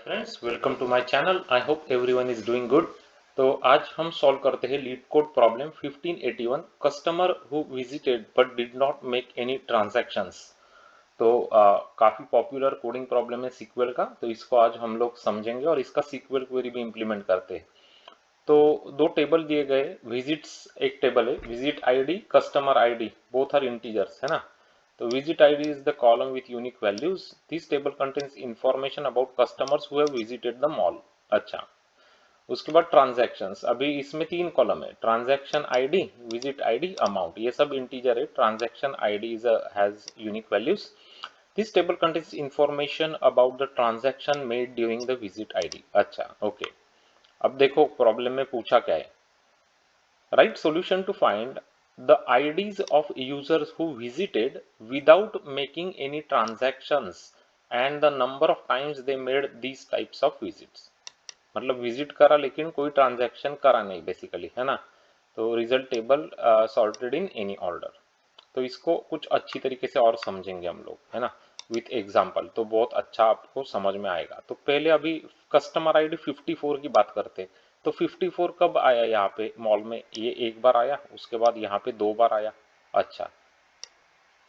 Friends, welcome to my channel. I hope everyone is doing good. तो आज हम solve करते हैं LeetCode problem 1581, customer who visited but did not make any transactions. तो काफी popular coding problem है SQL का, तो इसको आज हम लोग समझेंगे और इसका सीक्वल क्वेरी भी इंप्लीमेंट करते हैं। तो दो टेबल दिए गए, विजिट्स एक टेबल है, visit ID customer ID both are integers, है ना। तो visit ID is the column with unique values. This table contains information about customers who have visited the mall. अच्छा, उसके बाद ट्रांजैक्शंस, अभी इसमें तीन कॉलम है, transaction ID, visit ID, amount, ये सब इंटीजर है। Transaction ID is has unique values. This table contains information about the transaction made during the visit ID. अच्छा, ओके। अब देखो प्रॉब्लम में पूछा क्या है। Write solution to find the IDs of users who visited without making any transactions and the number of times they made these types of visits. मतलब visit करा लेकिन कोई ट्रांजैक्शन करा नहीं बेसिकली, है ना। तो result table sorted in any order. तो इसको कुछ अच्छी तरीके से और समझेंगे हम लोग, है ना, विथ एग्जाम्पल, तो बहुत अच्छा आपको समझ में आएगा। तो पहले अभी कस्टमर आईडी 54 की बात करते। तो 54 कब आया यहाँ पे मॉल में? ये एक बार आया, उसके बाद यहाँ पे दो बार आया। अच्छा,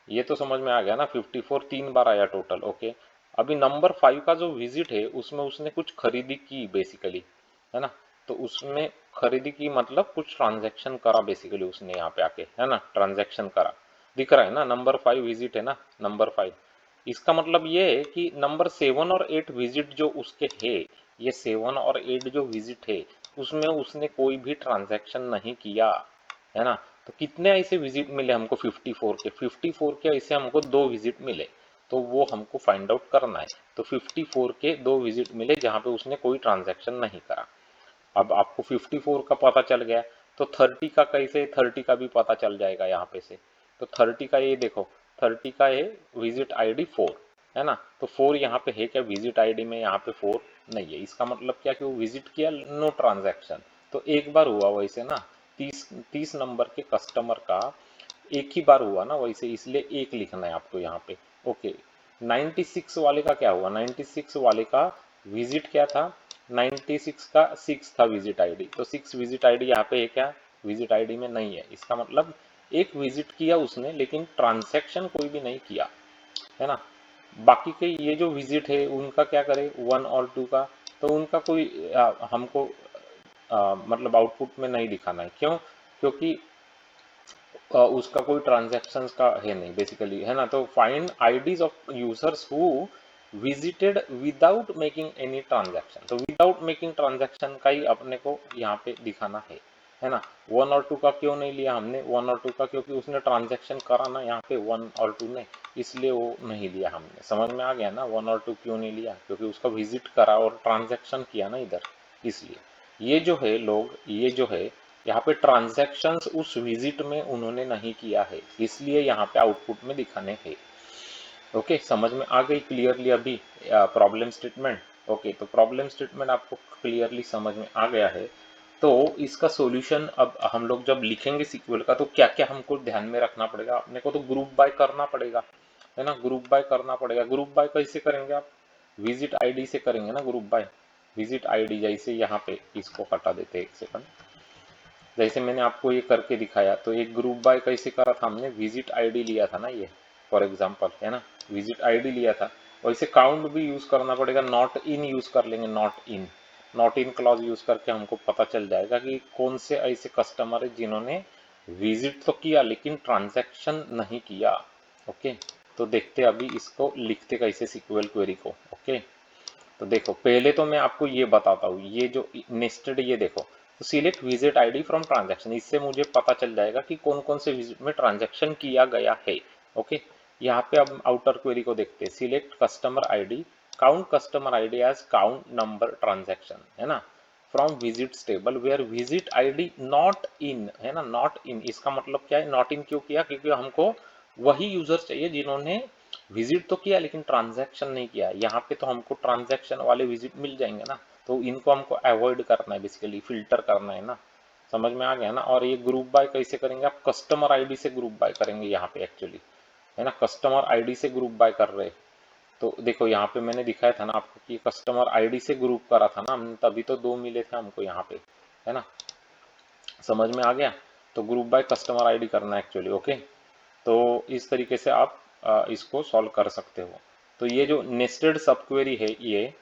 ये तो समझ में आ गया ना, 54 तीन बार आया टोटल। ओके, अभी नंबर 5 का जो विजिट है उसमें उसने कुछ खरीदी की बेसिकली, है ना। तो उसमें खरीदी की मतलब कुछ ट्रांजैक्शन करा बेसिकली उसने यहाँ पे आके, है ना, ट्रांजैक्शन करा। दिख रहा है ना, नंबर 5 विजिट है ना, नंबर 5। इसका मतलब ये है कि नंबर 7 और 8 विजिट जो उसके है, ये 7 और 8 जो विजिट है उसमें उसने कोई भी ट्रांजैक्शन नहीं किया, है ना। तो कितने ऐसे विजिट मिले हमको? 54 के। 54 के ऐसे हमको दो विजिट मिले, तो वो हमको फाइंड आउट करना है। तो 54 के दो विजिट मिले जहां पे उसने कोई ट्रांजैक्शन नहीं करा। अब आपको 54 का पता चल गया, तो 30 का कैसे? 30 का भी पता चल जाएगा यहाँ पे से। तो 30 का ये देखो, 30 का है विजिट आईडी 4, है ना। तो 4 यहाँ पे है क्या विजिट आईडी में? यहाँ पे 4 नहीं है। इसका मतलब क्या कि वो विजिट किया, नो ट्रांजैक्शन। तो एक बार हुआ वैसे ना, 30 नंबर के कस्टमर का एक ही बार हुआ ना वैसे, इसलिए एक लिखना है आपको यहाँ पे। ओके, 96 वाले का क्या हुआ? 96 वाले का विजिट क्या था? 96 का 6 था विजिट आईडी। तो 6 विजिट आईडी यहाँ पे है क्या? विजिट आईडी में नहीं है। इसका मतलब एक विजिट किया उसने लेकिन ट्रांजैक्शन कोई भी नहीं किया, है ना। बाकी के ये जो विजिट है उनका क्या करे, 1 और 2 का, तो उनका कोई हमको मतलब आउटपुट में नहीं दिखाना है। क्यों? क्योंकि उसका कोई ट्रांजैक्शंस का है नहीं बेसिकली, है ना। तो find IDs of users who visited without making any transaction. तो विदाउट मेकिंग ट्रांजैक्शन का ही अपने को यहाँ पे दिखाना है ना। 1 और 2 का क्यों नहीं लिया हमने? 1 और 2 का क्योंकि उसने ट्रांजैक्शन करा ना यहाँ पे 1 और 2 ने, इसलिए वो नहीं लिया हमने। समझ में आ गया ना 1 और 2 क्यों नहीं लिया? क्योंकि उसका विजिट करा और ट्रांजैक्शन किया ना इधर, इसलिए। ये जो है लोग, ये जो है यहाँ पे ट्रांजैक्शंस उस विजिट में उन्होंने नहीं किया है, इसलिए यहाँ पे आउटपुट में दिखाने हैं। ओके, समझ में आ गई क्लियरली अभी प्रॉब्लम स्टेटमेंट? ओके, तो प्रॉब्लम स्टेटमेंट आपको क्लियरली समझ में आ गया है। तो इसका सॉल्यूशन अब हम लोग जब लिखेंगे सीक्वल का, तो क्या क्या हमको ध्यान में रखना पड़ेगा? अपने को तो ग्रुप बाय करना पड़ेगा, है ना। ग्रुप बाय करना पड़ेगा। ग्रुप बाय कैसे करेंगे आप? विजिट आईडी से करेंगे ना ग्रुप बाय। विजिट आईडी जैसे यहाँ पे, इसको हटा देते हैं एक सेकंड। जैसे मैंने आपको ये करके दिखाया, तो एक ग्रुप बाय कैसे करा था हमने? विजिट आईडी लिया था ना ये, फॉर एग्जांपल, है ना, विजिट आईडी लिया था। वैसे काउंट भी यूज करना पड़ेगा, नॉट इन यूज कर लेंगे, not in. Not in clause use करके हमको पता चल जाएगा कि कौन से ऐसे कस्टमर है जिन्होंने विजिट तो किया लेकिन ट्रांजैक्शन नहीं किया। ओके, तो देखते अभी इसको लिखते कैसे सीक्वल क्वेरी को। ओके, तो देखो पहले तो मैं आपको ये बताता हूँ, ये जो नेस्टेड, ये देखो, तो select visit ID from transaction, इससे मुझे पता चल जाएगा कि कौन कौन से विजिट में ट्रांजैक्शन किया गया है। ओके, यहाँ पे अब आउटर क्वेरी को देखते हैं। Select customer ID, count customer ID as count number transaction, है ना, from visits table where visit ID not in, है ना। नॉट इन, इसका मतलब क्या है? नॉट इन क्यों किया? क्योंकि हमको वही यूजर चाहिए जिन्होंने विजिट तो किया लेकिन ट्रांजैक्शन नहीं किया। यहाँ पे तो हमको ट्रांजैक्शन वाले विजिट मिल जाएंगे ना, तो इनको हमको अवॉइड करना है बेसिकली, फिल्टर करना है ना। समझ में आ गया ना। और ये ग्रुप बाय कैसे करेंगे आप? कस्टमर आईडी से ग्रुप बाय करेंगे यहाँ पे एक्चुअली, है ना। कस्टमर आईडी से ग्रुप बाय कर रहे, तो देखो यहाँ पे मैंने दिखाया था ना आपको कि कस्टमर आईडी से ग्रुप करा था ना हमने, तभी तो 2 मिले थे हमको यहाँ पे, है ना। समझ में आ गया। तो ग्रुप बाय कस्टमर आईडी करना है एक्चुअली। ओके, तो इस तरीके से आप इसको सॉल्व कर सकते हो। तो ये जो नेस्टेड सब क्वेरी है,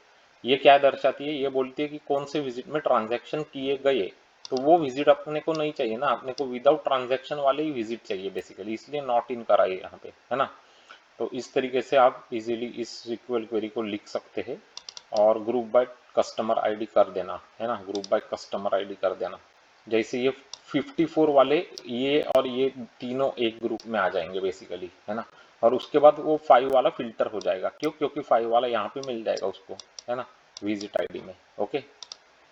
ये क्या दर्शाती है, ये बोलती है कि कौन से विजिट में ट्रांजैक्शन किए गए। तो वो विजिट अपने को नहीं चाहिए ना, अपने को विदाउट ट्रांजैक्शन वाले ही विजिट चाहिए बेसिकली, इसलिए नॉट इन कराइए यहाँ पे, है ना। तो इस तरीके से आप इजीली इस SQL क्वेरी को लिख सकते हैं और ग्रुप बाय कस्टमर आईडी कर देना, है ना। ग्रुप बाय कस्टमर आईडी कर देना, जैसे ये 54 वाले ये और ये तीनों एक ग्रुप में आ जाएंगे बेसिकली, है ना। और उसके बाद वो 5 वाला फिल्टर हो जाएगा, क्यों, क्योंकि 5 वाला यहाँ पे मिल जाएगा उसको, है ना, विजिट आईडी में। ओके,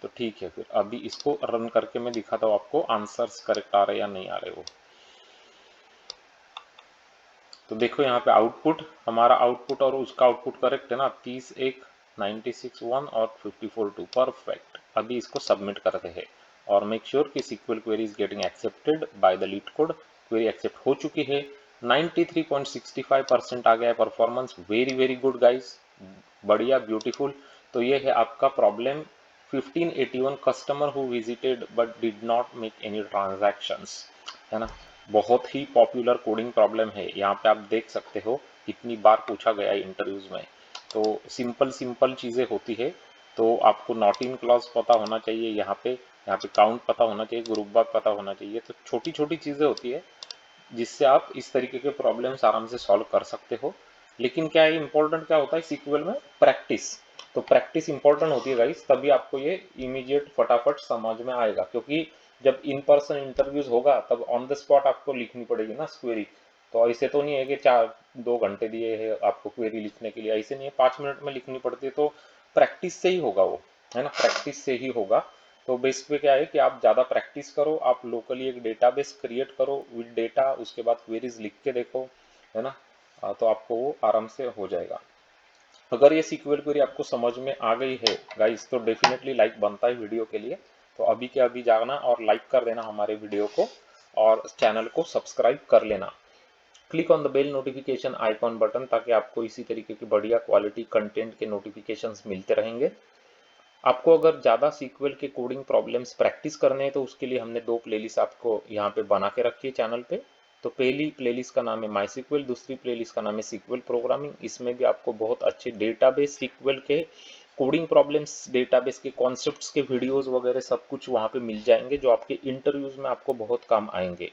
तो ठीक है, फिर अभी इसको रन करके मैं दिखाता हूँ आपको आंसर्स करेक्ट आ रहे या नहीं आ रहे वो। तो देखो यहाँ पे आउटपुट, हमारा आउटपुट और उसका आउटपुट करेक्ट है ना, 30 1, 96 1 और 54 2, परफेक्ट। अभी इसको सबमिट करते हैं और मेक श्योर कि SQL query is getting accepted by the LeetCode। Query accept हो चुकी है, 93.65% आ गया है performance. Very very good guys, बढ़िया, ब्यूटीफुल। तो ये है आपका problem 1581, customer who visited but did not make any transactions, है ना। बहुत ही पॉपुलर कोडिंग प्रॉब्लम है, यहाँ पे आप देख सकते हो कितनी बार पूछा गया है इंटरव्यूज में। तो सिंपल सिंपल चीजें होती है। तो आपको नॉट इन क्लॉज पता होना चाहिए, यहाँ पे काउंट पता होना चाहिए, ग्रुप बाय पता होना चाहिए। तो छोटी छोटी चीजें होती है जिससे आप इस तरीके के प्रॉब्लम्स आराम से सॉल्व कर सकते हो। लेकिन क्या है, इंपॉर्टेंट क्या होता है SQL में, प्रैक्टिस। तो प्रैक्टिस इंपॉर्टेंट होती है गाइस, तभी आपको ये इमीडिएट फटाफट समझ में आएगा। क्योंकि जब इन पर्सन इंटरव्यूज होगा तब ऑन द स्पॉट आपको लिखनी पड़ेगी ना क्वेरी। तो ऐसे तो नहीं है कि 2 घंटे दिए है आपको क्वेरी लिखने के लिए, ऐसे नहीं है, 5 मिनट में लिखनी पड़ती है। तो प्रैक्टिस से ही होगा वो, है ना, प्रैक्टिस से ही होगा। तो बेस पे क्या है कि आप ज़्यादा प्रैक्टिस करो, आप लोकली एक डेटाबेस क्रिएट करो विद डेटा, उसके बाद क्वेरीज लिख के देखो, है ना। तो आपको वो आराम से हो जाएगा। अगर ये SQL क्वेरी आपको समझ में आ गई है गाइस, तो डेफिनेटली लाइक बनता है वीडियो के लिए। तो अभी के अभी जाना और लाइक कर देना हमारे वीडियो को, और चैनल को सब्सक्राइब कर लेना। Click on the bell notification icon button, ताकि आपको इसी तरीके की बढ़िया क्वालिटी कंटेंट के नोटिफिकेशंस मिलते रहेंगे। आपको अगर ज़्यादा SQL के कोडिंग प्रॉब्लम्स प्रैक्टिस करने हैं तो उसके लिए हमने 2 प्लेलिस्ट आपको यहाँ पे बना के रखी है चैनल पे। तो पहली प्लेलिस्ट का नाम है MySQL, दूसरी प्लेलिस्ट का नाम है SQL प्रोग्रामिंग। इसमें भी आपको बहुत अच्छे डेटाबेस SQL के कोडिंग प्रॉब्लम्स, डेटाबेस के कॉन्सेप्ट्स के वीडियोस वगैरह सब कुछ वहाँ पे मिल जाएंगे, जो आपके इंटरव्यूज में आपको बहुत काम आएंगे।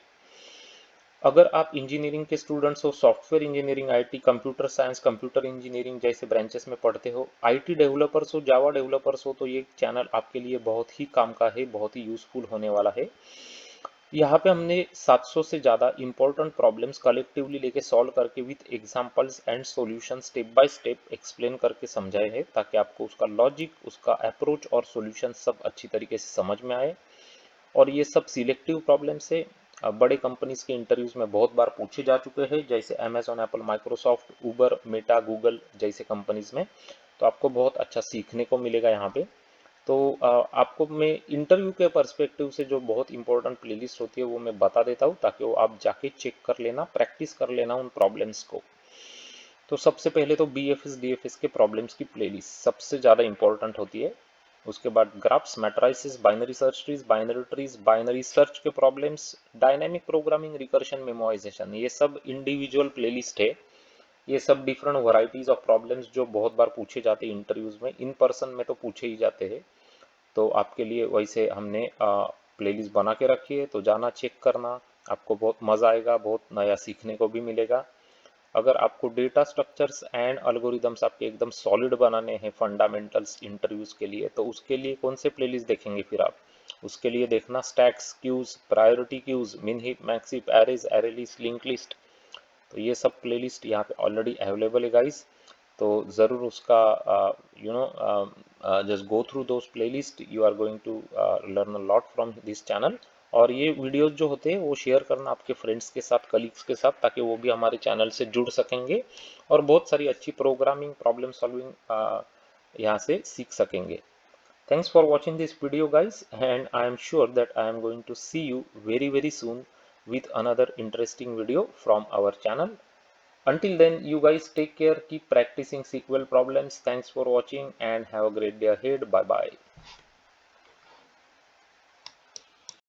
अगर आप इंजीनियरिंग के स्टूडेंट्स हो, software engineering, IT, computer science, computer engineering जैसे ब्रांचेस में पढ़ते हो, आईटी डेवलपर्स हो, जावा डेवलपर्स हो, तो ये चैनल आपके लिए बहुत ही काम का है, बहुत ही यूजफुल होने वाला है। यहाँ पे हमने 700 से ज़्यादा इंपॉर्टेंट प्रॉब्लम्स कलेक्टिवली लेके सॉल्व करके with examples and solution step by step explain करके समझाए हैं, ताकि आपको उसका लॉजिक, उसका अप्रोच और सॉल्यूशन सब अच्छी तरीके से समझ में आए। और ये सब सिलेक्टिव प्रॉब्लम से बड़े कंपनीज के इंटरव्यूज में बहुत बार पूछे जा चुके हैं, जैसे अमेजोन, एप्पल, माइक्रोसॉफ्ट, उबर, मेटा, गूगल जैसे कंपनीज में। तो आपको बहुत अच्छा सीखने को मिलेगा यहाँ पे। तो आपको मैं इंटरव्यू के पर्सपेक्टिव से जो बहुत इंपॉर्टेंट प्लेलिस्ट होती है वो मैं बता देता हूँ, ताकि वो आप जाके चेक कर लेना, प्रैक्टिस कर लेना उन प्रॉब्लम्स को। तो सबसे पहले तो BFS DFS के प्रॉब्लम्स की प्लेलिस्ट सबसे ज़्यादा इंपॉर्टेंट होती है। उसके बाद graphs, matrices, binary search trees, binary trees, binary search के problems, dynamic programming, recursion, memorization, ये सब इंडिविजुअल प्लेलिस्ट है। ये सब डिफरेंट वैरायटीज ऑफ प्रॉब्लम्स जो बहुत बार पूछे जाते हैं इंटरव्यूज में, इन पर्सन में तो पूछे ही जाते हैं। तो आपके लिए वैसे हमने प्लेलिस्ट बना के रखी है, तो जाना चेक करना, आपको बहुत मज़ा आएगा, बहुत नया सीखने को भी मिलेगा। अगर आपको डेटा स्ट्रक्चर्स एंड अल्गोरिदम्स आपके एकदम सॉलिड बनाने हैं फंडामेंटल्स इंटरव्यूज के लिए, तो उसके लिए कौन से प्लेलिस्ट देखेंगे फिर आप? उसके लिए देखना स्टैक्स, क्यूज, प्रायोरिटी क्यूज, मिन heap, max heap, arrays, array list, link list. तो ये सब प्लेलिस्ट यहाँ पे ऑलरेडी अवेलेबल है गाइस। तो ज़रूर उसका just go through those playlist, you are going to learn a lot from this channel. और ये वीडियोस जो होते हैं वो शेयर करना आपके फ्रेंड्स के साथ, कलीग्स के साथ, ताकि वो भी हमारे चैनल से जुड़ सकेंगे और बहुत सारी अच्छी प्रोग्रामिंग, प्रॉब्लम सॉल्विंग यहाँ से सीख सकेंगे। Thanks for watching this video guys, and I am sure that I am going to see you very soon with another interesting video from our channel. Until then, you guys take care, keep practicing SQL problems. Thanks for watching and have a great day ahead. Bye bye.